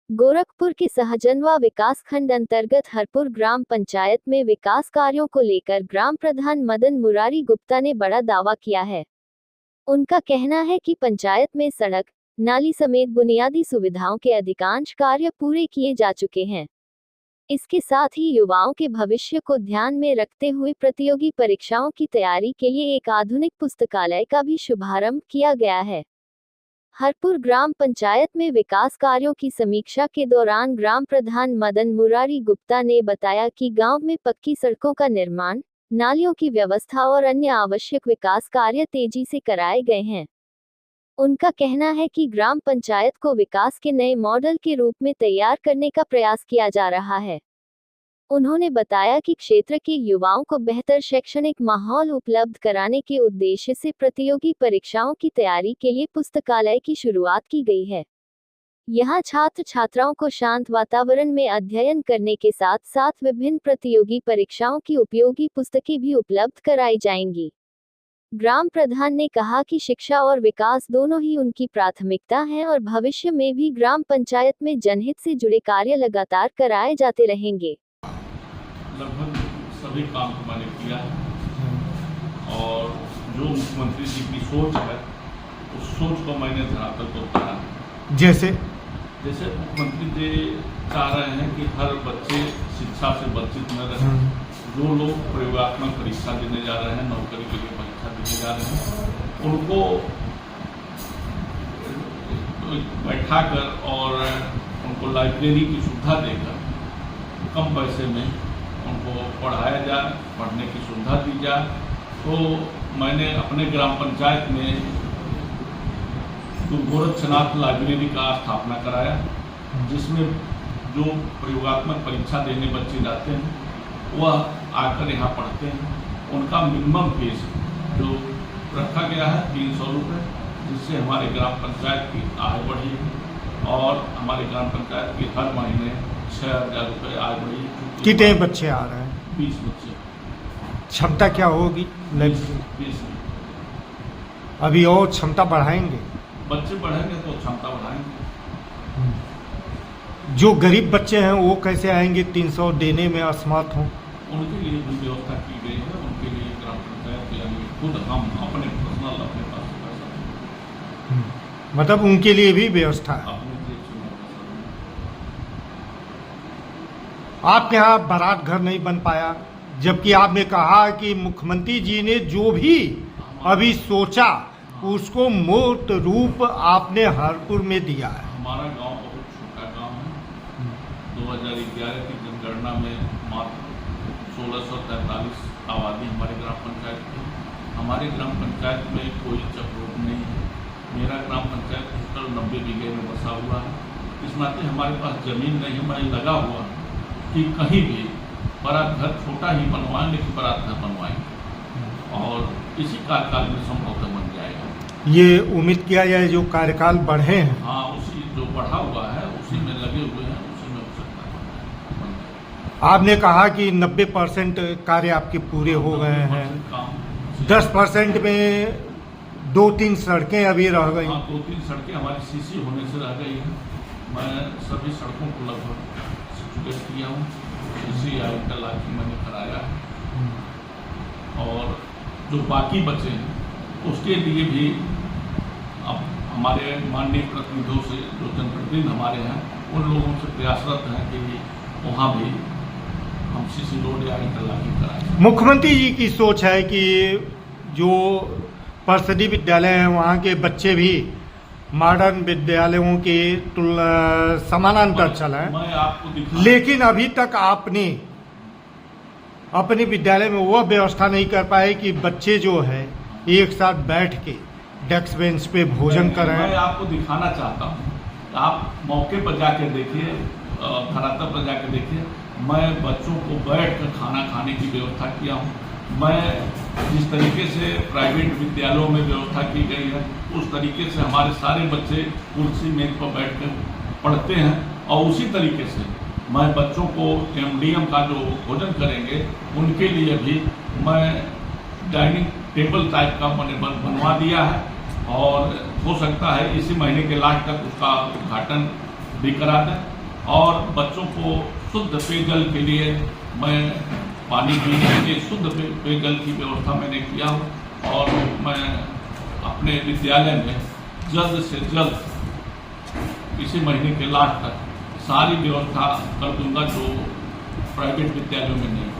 गोरखपुर के सहजनवा विकासखंड अंतर्गत हरपुर ग्राम पंचायत में विकास कार्यों को लेकर ग्राम प्रधान मदन मुरारी गुप्ता ने बड़ा दावा किया है। उनका कहना है कि पंचायत में सड़क, नाली समेत बुनियादी सुविधाओं के अधिकांश कार्य पूरे किए जा चुके हैं। इसके साथ ही युवाओं के भविष्य को ध्यान में रखते हुए प्रतियोगी परीक्षाओं की तैयारी के लिए एक आधुनिक पुस्तकालय का भी शुभारंभ किया गया है। हरपुर ग्राम पंचायत में विकास कार्यों की समीक्षा के दौरान ग्राम प्रधान मदन मुरारी गुप्ता ने बताया कि गांव में पक्की सड़कों का निर्माण, नालियों की व्यवस्था और अन्य आवश्यक विकास कार्य तेजी से कराए गए हैं। उनका कहना है कि ग्राम पंचायत को विकास के नए मॉडल के रूप में तैयार करने का प्रयास किया जा रहा है। उन्होंने बताया कि क्षेत्र के युवाओं को बेहतर शैक्षणिक माहौल उपलब्ध कराने के उद्देश्य से प्रतियोगी परीक्षाओं की तैयारी के लिए पुस्तकालय की शुरुआत की गई है। यहाँ छात्र छात्राओं को शांत वातावरण में अध्ययन करने के साथ साथ विभिन्न प्रतियोगी परीक्षाओं की उपयोगी पुस्तकें भी उपलब्ध कराई जाएंगी। ग्राम प्रधान ने कहा कि शिक्षा और विकास दोनों ही उनकी प्राथमिकता हैं और भविष्य में भी ग्राम पंचायत में जनहित से जुड़े कार्य लगातार कराए जाते रहेंगे। लगभग सभी काम को मैंने किया है और जो मुख्यमंत्री जी की सोच है उस सोच को मैंने धरातल पर उतारा है। जैसे मुख्यमंत्री जी चाह रहे हैं कि हर बच्चे शिक्षा से वंचित न रहे। जो लोग प्रयोगात्मक परीक्षा देने जा रहे हैं, नौकरी के लिए परीक्षा देने जा रहे हैं, उनको बैठा कर और उनको लाइब्रेरी की सुविधा देकर कम पैसे में उनको पढ़ाया जाए, पढ़ने की सुविधा दी जाए। तो मैंने अपने ग्राम पंचायत में गोरक्षनाथ लाइब्रेरी का स्थापना कराया, जिसमें जो प्रयोगात्मक परीक्षा देने बच्चे जाते हैं वह आकर यहाँ पढ़ते हैं। उनका मिनिमम फीस जो रखा गया है 300 रुपये, जिससे हमारे ग्राम पंचायत की आय बढ़ी और हमारे ग्राम पंचायत की हर महीने 6000 रुपये आय बढ़ी। कितने बच्चे आ रहे हैं? 20 बच्चे। क्षमता क्या होगी? 20। अभी और क्षमता बढ़ाएंगे? बच्चे बढ़ेंगे तो क्षमता बढ़ाएंगे। जो गरीब बच्चे हैं वो कैसे आएंगे 300 देने में असमर्थ हों? उनके लिए भी व्यवस्था की गई है। उनके लिए ग्राम पंचायत के लिए खुद हम अपने पर्सनल अपने पास पैसा, मतलब उनके लिए भी व्यवस्था है। आपके यहाँ बारात घर नहीं बन पाया, जबकि आपने कहा कि मुख्यमंत्री जी ने जो भी अभी सोचा उसको मूर्त रूप आपने हरपुर में दिया है। हमारा गांव बहुत छोटा गांव है। 2011 की जनगणना में मात्र 1643 आबादी हमारे ग्राम पंचायत की। हमारे ग्राम पंचायत में कोई चक्रोट नहीं है। मेरा ग्राम पंचायत टोटल 90 बीघे में बसा हुआ है। इस नाते हमारे पास जमीन नहीं है। मैं लगा हुआ कि कहीं भी बारात घर छोटा ही बनवाएं, लेकिन बारात घर बनवाएंगे और इसी कार्यकाल में संभवतः बन जाएगा। ये उम्मीद किया जाए जो कार्यकाल बढ़े हैं। हाँ, उसी जो बढ़ा हुआ है उसी में लगे हुए हैं, उसी में हो सकता है। आपने कहा कि 90% कार्य आपके पूरे हो गए हैं। 10% में 2-3 सड़कें अभी रह गई। हाँ, 2-3 सड़कें हमारी सीसी होने से रह गई हैं। मैं सभी सड़कों को लगभग स्वीकृत किया हूँ। इसी इंटरलॉकिंग मैंने कराया है और जो बाकी बचे हैं उसके लिए भी अब हमारे माननीय प्रतिनिधियों से, जो जनप्रतिनिधि हमारे हैं, उन लोगों से प्रयासरत हैं कि वहाँ भी हम सीसी रोड या इंटरलॉकिंग कराएं। मुख्यमंत्री जी की सोच है कि जो परिषदीय विद्यालय हैं वहाँ के बच्चे भी मॉडर्न विद्यालयों के समानांतर चलें, लेकिन अभी तक आपने अपने विद्यालय में वह व्यवस्था नहीं कर पाए कि बच्चे जो है एक साथ बैठ के डेस्क बेंच पे भोजन करें। मैं आपको दिखाना चाहता हूँ, आप मौके पर जाकर देखिए, धरातल पर जाकर देखिए। मैं बच्चों को बैठ कर खाना खाने की व्यवस्था किया हूँ। मैं जिस तरीके से प्राइवेट विद्यालयों में व्यवस्था की गई है उस तरीके से हमारे सारे बच्चे कुर्सी मेज पर बैठ कर पढ़ते हैं और उसी तरीके से मैं बच्चों को MDM का जो भोजन करेंगे उनके लिए भी मैं डाइनिंग टेबल टाइप का मैंने बनवा दिया है और हो सकता है इसी महीने के लास्ट तक उसका उद्घाटन भी करा दें। और बच्चों को शुद्ध पेयजल के लिए मैं पानी पीने के लिए शुद्ध पेयजल की व्यवस्था मैंने किया और मैं अपने विद्यालय में जल्द से जल्द इसी महीने के लास्ट तक सारी व्यवस्था कर दूंगा जो प्राइवेट विद्यालयों में नहीं।